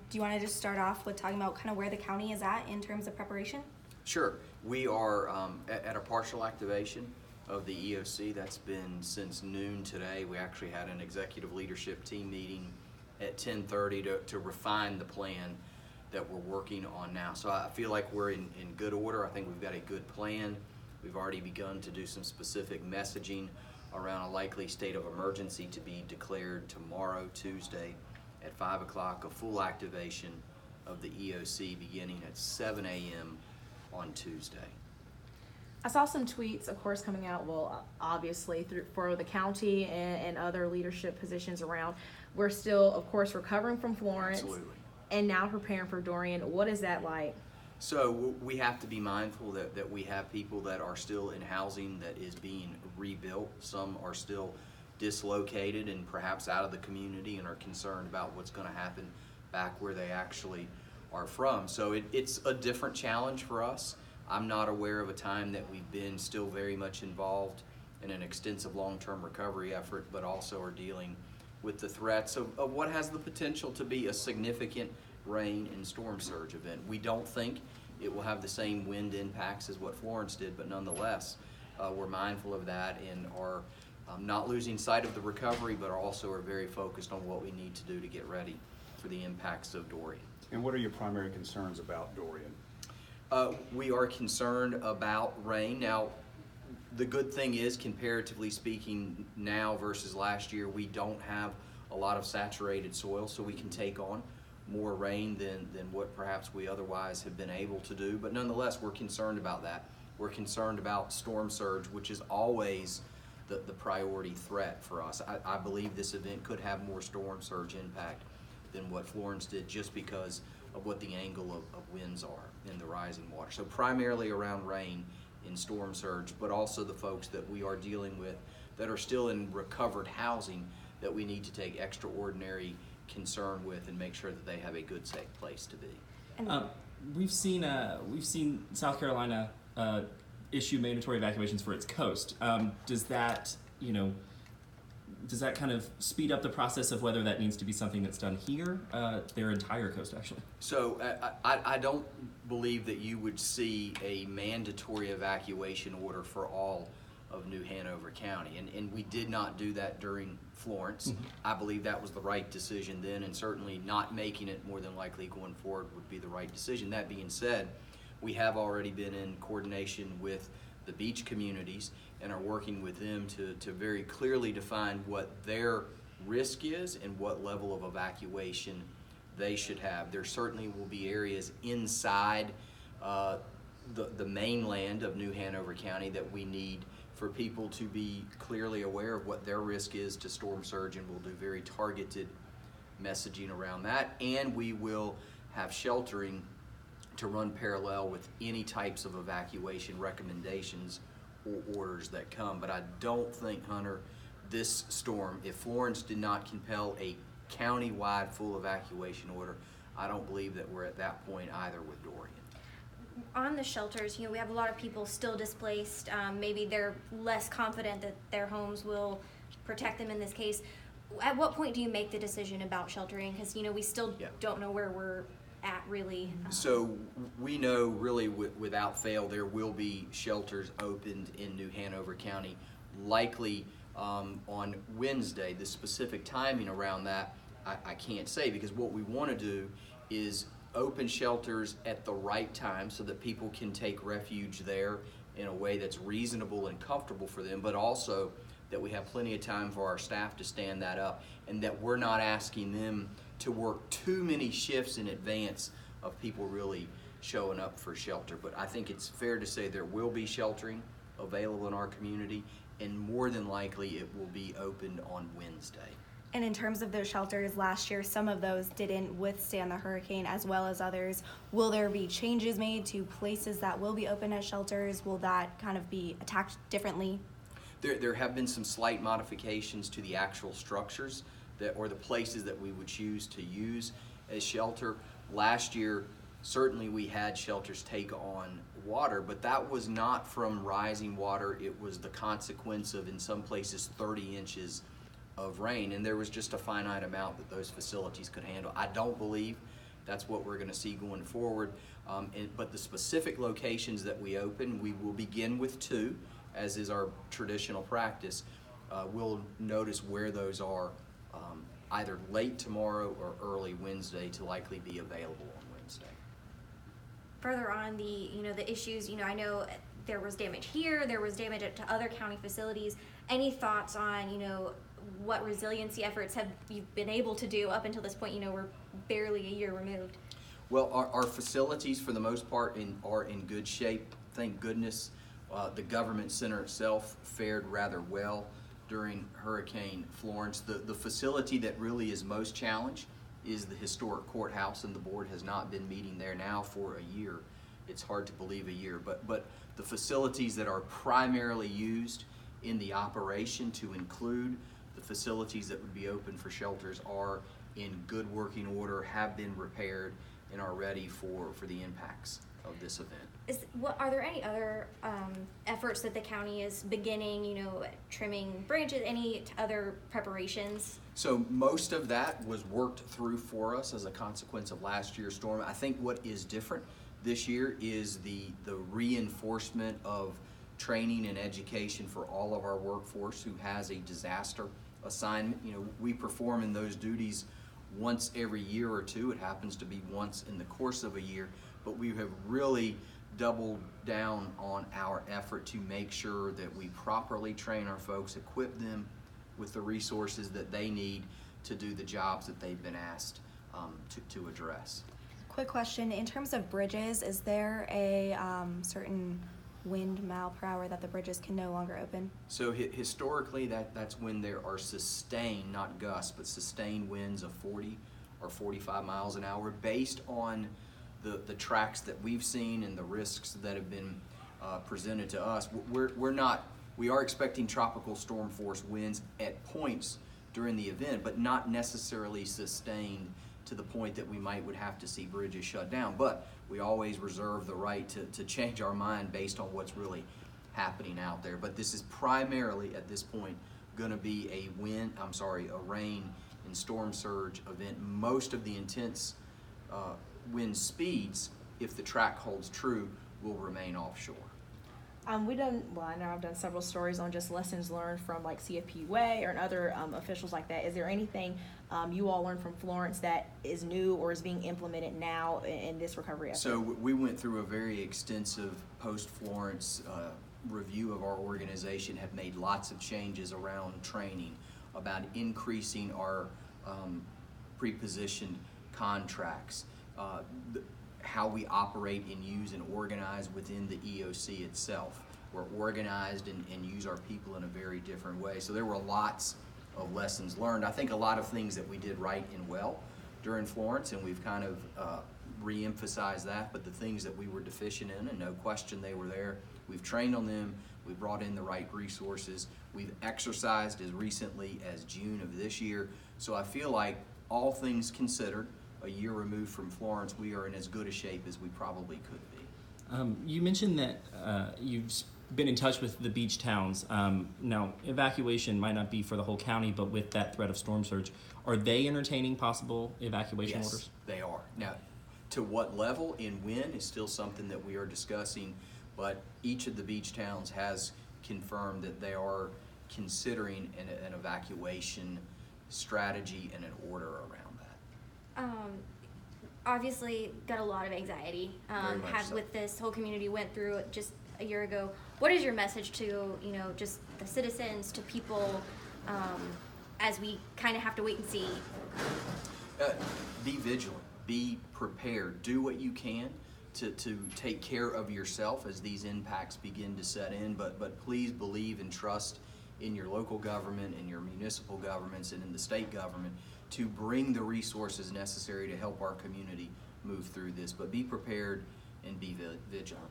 Do you want to just start off with talking about kind of where the county is at in terms of preparation? Sure. We are at a partial activation of the EOC. That's been since noon today. We actually had an executive leadership team meeting at 10:30 to refine the plan that we're working on now. So I feel like we're in good order. I think we've got a good plan. We've already begun to do some specific messaging around a likely state of emergency to be declared tomorrow, Tuesday, at 5 o'clock, a full activation of the EOC beginning at 7 a.m. on Tuesday. I saw some tweets, of course, coming out, obviously, for the county and other leadership positions around. We're still, of course, recovering from Florence. Absolutely. And now preparing for Dorian. What is that like? So we have to be mindful that we have people that are still in housing that is being rebuilt. Some are still dislocated and perhaps out of the community and are concerned about what's going to happen back where they actually are from. So it's a different challenge for us. I'm not aware of a time that we've been still very much involved in an extensive long-term recovery effort, but also are dealing with the threats of what has the potential to be a significant rain and storm surge event. We don't think it will have the same wind impacts as what Florence did, but nonetheless, we're mindful of that and are not losing sight of the recovery, but also are very focused on what we need to do to get ready for the impacts of Dorian. And what are your primary concerns about Dorian? We are concerned about rain. Now, the good thing is, comparatively speaking, now versus last year, we don't have a lot of saturated soil, so we can take on more rain than what perhaps we otherwise have been able to do. But nonetheless, we're concerned about that. We're concerned about storm surge, which is always the priority threat for us. I believe this event could have more storm surge impact than what Florence did, just because of what the angle of winds are in the rising water. So primarily around rain in storm surge, but also the folks that we are dealing with that are still in recovered housing that we need to take extraordinary concern with and make sure that they have a good, safe place to be. We've seen South Carolina issue mandatory evacuations for its coast. Does that kind of speed up the process of whether that needs to be something that's done here, their entire coast actually? So I don't believe that you would see a mandatory evacuation order for all of New Hanover County, and we did not do that during Florence. Mm-hmm. I believe that was the right decision then, and certainly not making it more than likely going forward would be the right decision. That being said, we have already been in coordination with the beach communities and are working with them to very clearly define what their risk is and what level of evacuation they should have. There certainly will be areas inside the mainland of New Hanover County that we need for people to be clearly aware of what their risk is to storm surge, and we'll do very targeted messaging around that. And we will have sheltering to run parallel with any types of evacuation recommendations or orders that come. But I don't think, Hunter, this storm, if Florence did not compel a county-wide full evacuation order, I don't believe that we're at that point either with Dorian. On the shelters, we have a lot of people still displaced. Maybe they're less confident that their homes will protect them in this case. At what point do you make the decision about sheltering? Because, we still don't know where we're at, really. So we know, really, without fail, there will be shelters opened in New Hanover County, likely on Wednesday. The specific timing around that, I can't say, because what we want to do is open shelters at the right time so that people can take refuge there in a way that's reasonable and comfortable for them, but also that we have plenty of time for our staff to stand that up, and that we're not asking them to work too many shifts in advance of people really showing up for shelter. But I think it's fair to say there will be sheltering available in our community, and more than likely it will be opened on Wednesday. And in terms of those shelters, last year some of those didn't withstand the hurricane as well as others. Will there be changes made to places that will be open as shelters? Will that kind of be attacked differently? There have been some slight modifications to the actual structures or the places that we would choose to use as shelter. Last year, certainly we had shelters take on water, but that was not from rising water. It was the consequence of, in some places, 30 inches of rain, and there was just a finite amount that those facilities could handle. I don't believe That's what we're going to see going forward. But the specific locations that we open, we will begin with 2, as is our traditional practice. We'll notice where those are either late tomorrow or early Wednesday to likely be available on Wednesday. Further on the issues, I know there was damage here, there was damage to other county facilities. Any thoughts on, what resiliency efforts have you been able to do up until this point? We're barely a year removed. Well, our facilities for the most part are in good shape, thank goodness. The government center itself fared rather well during Hurricane Florence. The facility that really is most challenged is the historic courthouse, and the board has not been meeting there now for a year. It's hard to believe a year, but the facilities that are primarily used in the operation, to include the facilities that would be open for shelters, are in good working order, have been repaired, and are ready for the impacts of this event. Are there any other efforts that the county is beginning, trimming branches, any other preparations? So most of that was worked through for us as a consequence of last year's storm. I think what is different this year is the reinforcement of training and education for all of our workforce who has a disaster assignment. We perform in those duties once every year or 2. It happens to be once in the course of a year, but we have really doubled down on our effort to make sure that we properly train our folks, equip them with the resources that they need to do the jobs that they've been asked to address. Quick question, in terms of bridges, is there a certain wind mile per hour that the bridges can no longer open? So historically, that's when there are sustained, not gusts, but sustained winds of 40 or 45 miles an hour, based on the tracks that we've seen and the risks that have been presented to us. We are expecting tropical storm force winds at points during the event, but not necessarily sustained to the point that we would have to see bridges shut down. But we always reserve the right to change our mind based on what's really happening out there. But this is primarily at this point going to be a rain and storm surge event. Most of the intense wind speeds, if the track holds true, will remain offshore. I know I've done several stories on just lessons learned from like CFP Way or other officials like that. Is there anything you all learned from Florence that is new or is being implemented now in this recovery effort? So we went through a very extensive post-Florence review of our organization, have made lots of changes around training, about increasing our pre-positioned contracts, how we operate and use and organize within the EOC itself. We're organized and use our people in a very different way. So there were lots of lessons learned. I think a lot of things that we did right and well during Florence, and we've kind of re-emphasized that, but the things that we were deficient in, and no question they were there, we've trained on them, we've brought in the right resources, we've exercised as recently as June of this year. So I feel like, all things considered, a year removed from Florence, we are in as good a shape as we probably could be. You mentioned that you've been in touch with the beach towns. Now, evacuation might not be for the whole county, but with that threat of storm surge, are they entertaining possible evacuation orders? Yes, they are. Now, to what level and when is still something that we are discussing, but each of the beach towns has confirmed that they are considering an evacuation strategy and an order around that. Obviously got a lot of anxiety Very much so. with this whole community went through it just a year ago. What is your message to just the citizens, to people, as we kind of have to wait and see? Be vigilant, be prepared, do what you can to take care of yourself as these impacts begin to set in, but please believe and trust in your local government, in your municipal governments, and in the state government to bring the resources necessary to help our community move through this. But be prepared and be vigilant.